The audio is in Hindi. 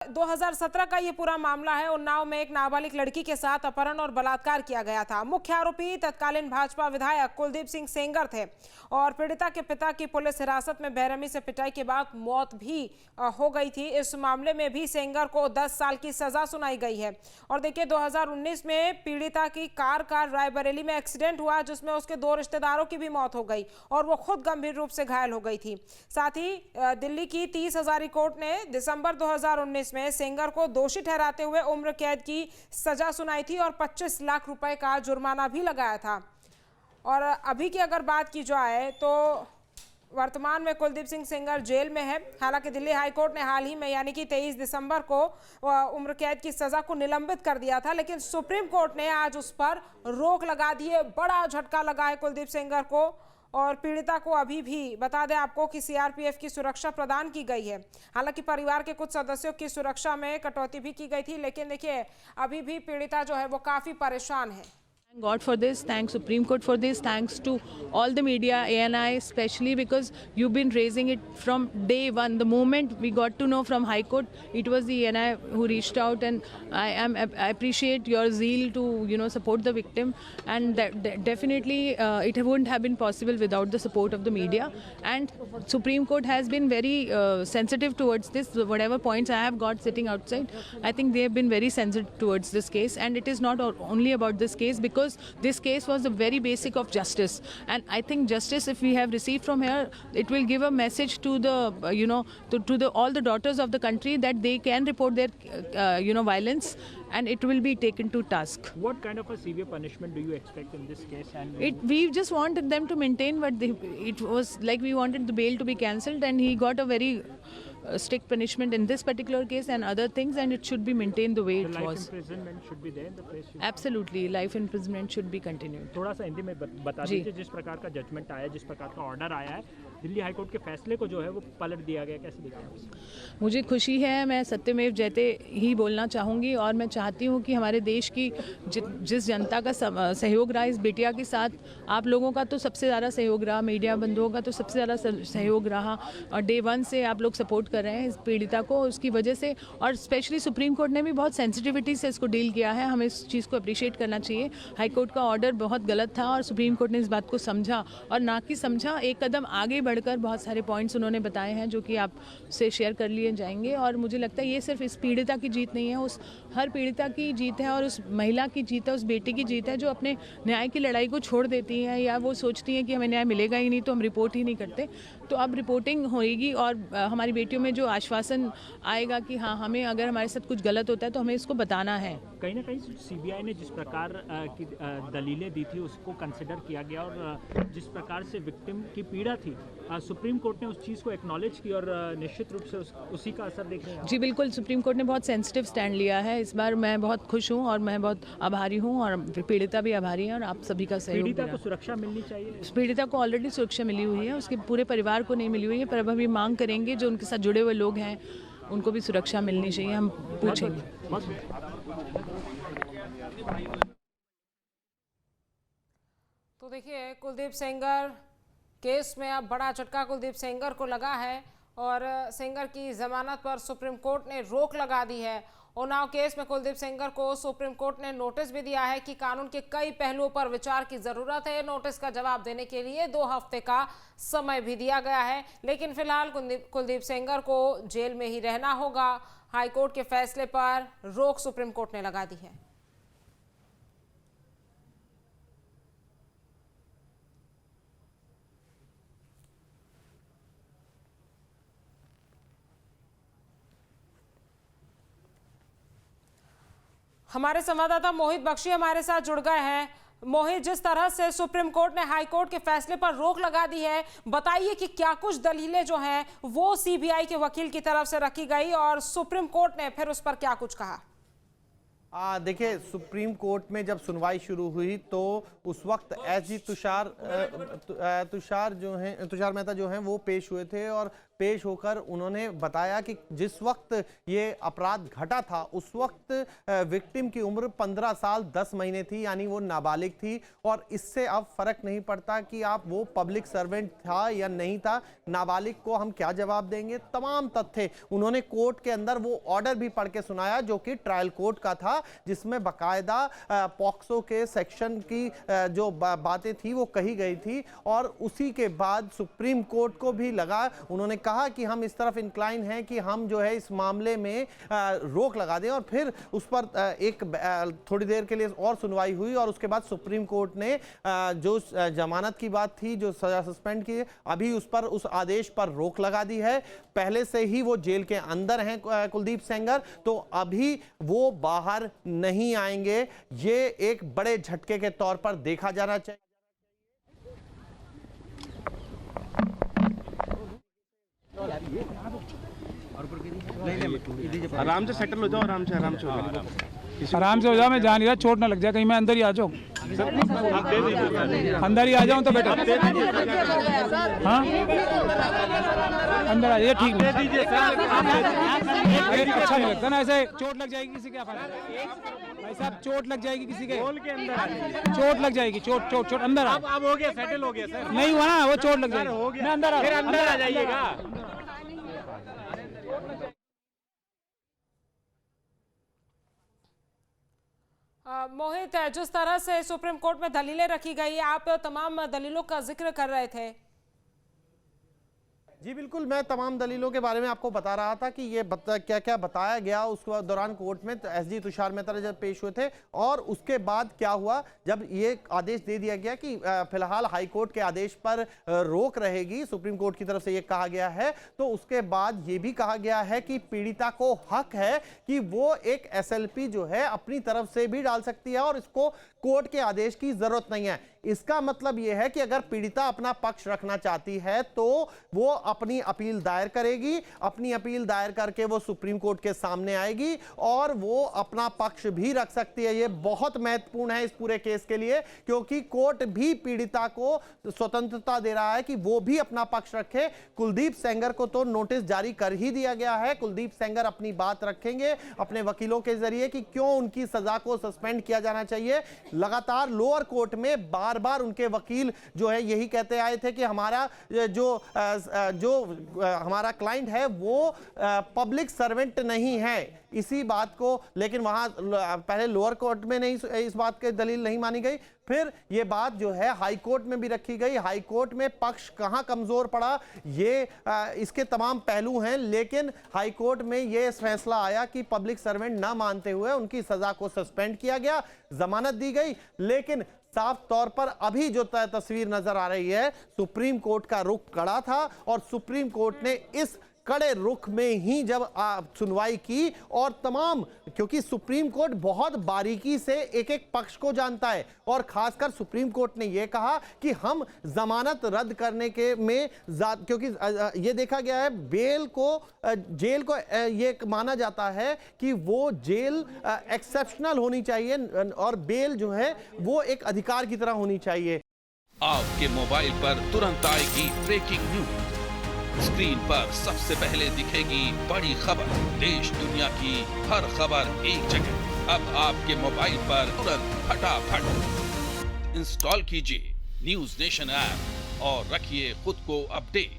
2017 का ये पूरा मामला है। उन्नाव में एक नाबालिग लड़की के साथ अपहरण और बलात्कार किया गया था। मुख्य आरोपी तत्कालीन भाजपा विधायक कुलदीप सिंह सेंगर थे और पीड़िता के पिता की पुलिस हिरासत में बेरहमी से पिटाई के बाद मौत भी हो गई थी। इस मामले में भी सेंगर को 10 साल की सजा सुनाई गई है। और देखिए 2019 में पीड़िता की कार का रायबरेली में एक्सीडेंट हुआ जिसमें उसके 2 रिश्तेदारों की भी मौत हो गई और वो खुद गंभीर रूप से घायल हो गई थी। साथ ही दिल्ली की 30 हजारी कोर्ट ने दिसंबर 2019 में सेंगर को दोषी ठहराते हुए उम्र कैद की सजा सुनाई थी और 25 लाख रुपए का जुर्माना भी लगाया था। और अभी की अगर बात की जाए तो वर्तमान में कुलदीप सिंह सेंगर जेल में है। हालांकि दिल्ली हाईकोर्ट ने हाल ही में यानी कि 23 दिसंबर को उम्र कैद की सजा को निलंबित कर दिया था, लेकिन सुप्रीम कोर्ट ने आज उस पर रोक लगा दी है। बड़ा झटका लगा है कुलदीप सेंगर को। और पीड़िता को अभी भी बता दें आपको कि सीआरपीएफ की सुरक्षा प्रदान की गई है। हालांकि परिवार के कुछ सदस्यों की सुरक्षा में कटौती भी की गई थी, लेकिन देखिए अभी भी पीड़िता जो है वो काफी परेशान है। Thank God for this, thanks Supreme Court for this, thanks to all the media, ANI especially, because you've been raising it from day one. The moment we got to know from High Court, it was the ANI who reached out, and I appreciate your zeal to support the victim, and definitely it wouldn't have been possible without the support of the media. And Supreme Court has been very sensitive towards this. Whatever points I have got sitting outside, I think they have been very sensitive towards this case, and it is not only about this case, because this case was the very basic of justice, and I think justice, if we have received from here, it will give a message to the to all the daughters of the country that they can report their violence, and it will be taken to task. What kind of a severe punishment do you expect in this case? And we just wanted them to maintain what it was like. We wanted the bail to be cancelled, and he got a very strict punishment in this particular case and other things, and it should be maintained the way it was. Life imprisonment should be there in the place. Absolutely, life imprisonment should be continued. थोड़ा सा हिंदी में बता दीजिए, जिस प्रकार का जजमेंट आया, जिस प्रकार का ऑर्डर आया है, दिल्ली हाईकोर्ट के फैसले को जो है वो पलट दिया गया, कैसे देखते हैं? मुझे खुशी है, मैं सत्यमेव जयते ही बोलना चाहूँगी, और मैं चाहती हूँ कि हमारे देश की जिस जनता का सहयोग रहा इस बेटिया के साथ, आप लोगों का तो सबसे ज़्यादा सहयोग रहा, मीडिया बंधुओं का तो सबसे ज़्यादा सहयोग रहा, और डे 1 से आप लोग सपोर्ट कर रहे हैं इस पीड़िता को, उसकी वजह से। और स्पेशली सुप्रीम कोर्ट ने भी बहुत सेंसिटिविटी से इसको डील किया है, हमें इस चीज़ को अप्रिशिएट करना चाहिए। हाई कोर्ट का ऑर्डर बहुत गलत था और सुप्रीम कोर्ट ने इस बात को समझा, और ना कि समझा, एक कदम आगे बढ़कर बहुत सारे पॉइंट्स उन्होंने बताए हैं जो कि आपसे शेयर कर लिए जाएंगे। और मुझे लगता है ये सिर्फ इस पीड़िता की जीत नहीं है, उस हर पीड़िता की जीत है, और उस महिला की जीत है, उस बेटी की जीत है जो अपने न्याय की लड़ाई को छोड़ देती है, या वो सोचती है कि हमें न्याय मिलेगा ही नहीं तो हम रिपोर्ट ही नहीं करते। तो अब रिपोर्टिंग होएगी, और हमारी बेटियों में जो आश्वासन आएगा कि हाँ, हमें अगर हमारे साथ कुछ गलत होता है तो हमें इसको बताना है। कहीं ना कहीं सीबीआई ने जिस प्रकार की दलीलें दी थी उसको कंसिडर किया गया, और जिस प्रकार से विक्टिम की पीड़ा थी, सुप्रीम कोर्ट ने उस चीज़ को एक्नॉलेज की, और निश्चित रूप से उसी का असर देख रहे हैं। जी बिल्कुल, सुप्रीम कोर्ट ने बहुत सेंसिटिव स्टैंड लिया है इस बार। मैं बहुत खुश हूँ और मैं बहुत आभारी हूँ, और पीड़िता भी आभारी है, और आप सभी का सहयोग। पीड़िता को सुरक्षा मिलनी चाहिए। पीड़िता को ऑलरेडी सुरक्षा मिली हुई है, उसके पूरे परिवार को नहीं मिली हुई है, पर अब हम ये मांग करेंगे जो उनके साथ जुड़े हुए लोग हैं उनको भी सुरक्षा मिलनी चाहिए, हम पूछेंगे। तो देखिए कुलदीप सेंगर केस में अब बड़ा झटका कुलदीप सेंगर को लगा है, और सेंगर की जमानत पर सुप्रीम कोर्ट ने रोक लगा दी है। उन्नाव केस में कुलदीप सेंगर को सुप्रीम कोर्ट ने नोटिस भी दिया है कि कानून के कई पहलुओं पर विचार की जरूरत है। नोटिस का जवाब देने के लिए 2 हफ्ते का समय भी दिया गया है, लेकिन फिलहाल कुलदीप सेंगर को जेल में ही रहना होगा। हाईकोर्ट के फैसले पर रोक सुप्रीम कोर्ट ने लगा दी है। हमारे संवाददाता मोहित बख्शी हमारे साथ जुड़ गए हैं। मोहित, जिस तरह से सुप्रीम कोर्ट ने हाई कोर्ट के फैसले पर रोक लगा दी है, बताइए कि क्या कुछ दलीलें जो हैं वो सीबीआई के वकील की तरफ से रखी गई, और सुप्रीम कोर्ट ने फिर उस पर क्या कुछ कहा? देखिए, सुप्रीम कोर्ट में जब सुनवाई शुरू हुई तो उस वक्त एसजी तुषार मेहता जो हैं वो पेश हुए थे, और पेश होकर उन्होंने बताया कि जिस वक्त ये अपराध घटा था उस वक्त विक्टिम की उम्र 15 साल 10 महीने थी, यानी वो नाबालिग थी। और इससे अब फर्क नहीं पड़ता कि आप वो पब्लिक सर्वेंट था या नहीं था, नाबालिग को हम क्या जवाब देंगे। तमाम तथ्य उन्होंने कोर्ट के अंदर वो ऑर्डर भी पढ़ के सुनाया जो कि ट्रायल कोर्ट का था, जिसमें बाकायदा पॉक्सो के सेक्शन की जो बातें थी वो कही गई थी। और उसी के बाद सुप्रीम कोर्ट को भी लगा, उन्होंने कहा कि हम इस तरफ इंक्लाइन हैं कि हम जो है इस मामले में रोक लगा दें। और फिर उस पर एक थोड़ी देर के लिए और सुनवाई हुई और उसके बाद सुप्रीम कोर्ट ने जो जमानत की बात थी, जो सजा सस्पेंड की, अभी उस आदेश पर रोक लगा दी है। पहले से ही वो जेल के अंदर हैं कुलदीप सेंगर, तो अभी वो बाहर नहीं आएंगे। ये एक बड़े झटके के तौर पर देखा जाना चाहिए। आराम से सेटल हो जाओ, आराम से हो जाओ, मैं जान नहीं रहा, चोट ना लग जाए कहीं, मैं अंदर ही आ जाऊँ, अंदर ही आ जाऊँ तो बेटर। हाँ अंदर आ जाइए, ठीक नहीं, अच्छा नहीं लगता ना ऐसे, चोट लग जाएगी किसी के, भाई साहब चोट लग जाएगी किसी के, चोट लग जाएगी, चोट अंदर अब हो गया, सेटल हो गया सर, नहीं हुआ ना वो, चोट लग जाएगी, मैं अंदर आ जाइएगा। मोहित, जिस तरह से सुप्रीम कोर्ट में दलीलें रखी गई, आप तमाम दलीलों का जिक्र कर रहे थे। जी बिल्कुल, मैं तमाम दलीलों के बारे में आपको बता रहा था कि ये क्या क्या बताया गया उस दौरान कोर्ट में। एसजी तुषार मेहता जब पेश हुए थे और उसके बाद क्या हुआ, जब ये आदेश दे दिया गया कि फिलहाल हाई कोर्ट के आदेश पर रोक रहेगी, सुप्रीम कोर्ट की तरफ से ये कहा गया है, तो उसके बाद ये भी कहा गया है कि पीड़िता को हक है कि वो एक एसएलपी जो है अपनी तरफ से भी डाल सकती है और इसको कोर्ट के आदेश की जरूरत नहीं है। इसका मतलब यह है कि अगर पीड़िता अपना पक्ष रखना चाहती है तो वो अपनी अपील दायर करेगी, अपनी अपील दायर करके वो सुप्रीम कोर्ट के सामने आएगी और वो अपना पक्ष भी रख सकती है। ये बहुत महत्वपूर्ण है इस पूरे केस के लिए, क्योंकि कोर्ट भी पीड़िता को स्वतंत्रता दे रहा है कि वो भी अपना पक्ष रखे। कुलदीप सेंगर को तो नोटिस जारी कर ही दिया गया है, कुलदीप सेंगर अपनी बात रखेंगे अपने वकीलों के जरिए कि क्यों उनकी सजा को सस्पेंड किया जाना चाहिए। लगातार लोअर कोर्ट में बार बार उनके वकील जो है यही कहते आए थे कि हमारा जो हमारा क्लाइंट है वो पब्लिक सर्वेंट नहीं है, इसी बात को, लेकिन वहां पहले लोअर कोर्ट में नहीं, इस बात की दलील नहीं मानी गई। फिर ये बात जो है हाई कोर्ट में भी रखी गई। हाई कोर्ट में पक्ष कहां कमजोर पड़ा, ये इसके तमाम पहलू हैं, लेकिन हाई कोर्ट में ये फैसला आया कि पब्लिक सर्वेंट ना मानते हुए उनकी सजा को सस्पेंड किया गया, जमानत दी गई। लेकिन साफ तौर पर अभी जो तस्वीर नजर आ रही है, सुप्रीम कोर्ट का रुख कड़ा था और सुप्रीम कोर्ट ने इस कड़े रुख में ही जब सुनवाई की और तमाम, क्योंकि सुप्रीम कोर्ट बहुत बारीकी से एक एक पक्ष को जानता है और खासकर सुप्रीम कोर्ट ने यह कहा कि हम जमानत रद्द करने के में, क्योंकि यह देखा गया है बेल को, जेल को ये माना जाता है कि वो जेल एक्सेप्शनल होनी चाहिए और बेल जो है वो एक अधिकार की तरह होनी चाहिए। आपके मोबाइल पर तुरंत आएगी ब्रेकिंग न्यूज, स्क्रीन पर सबसे पहले दिखेगी बड़ी खबर, देश दुनिया की हर खबर एक जगह। अब आपके मोबाइल पर तुरंत फटाफट इंस्टॉल कीजिए न्यूज़ नेशन ऐप और रखिए खुद को अपडेट।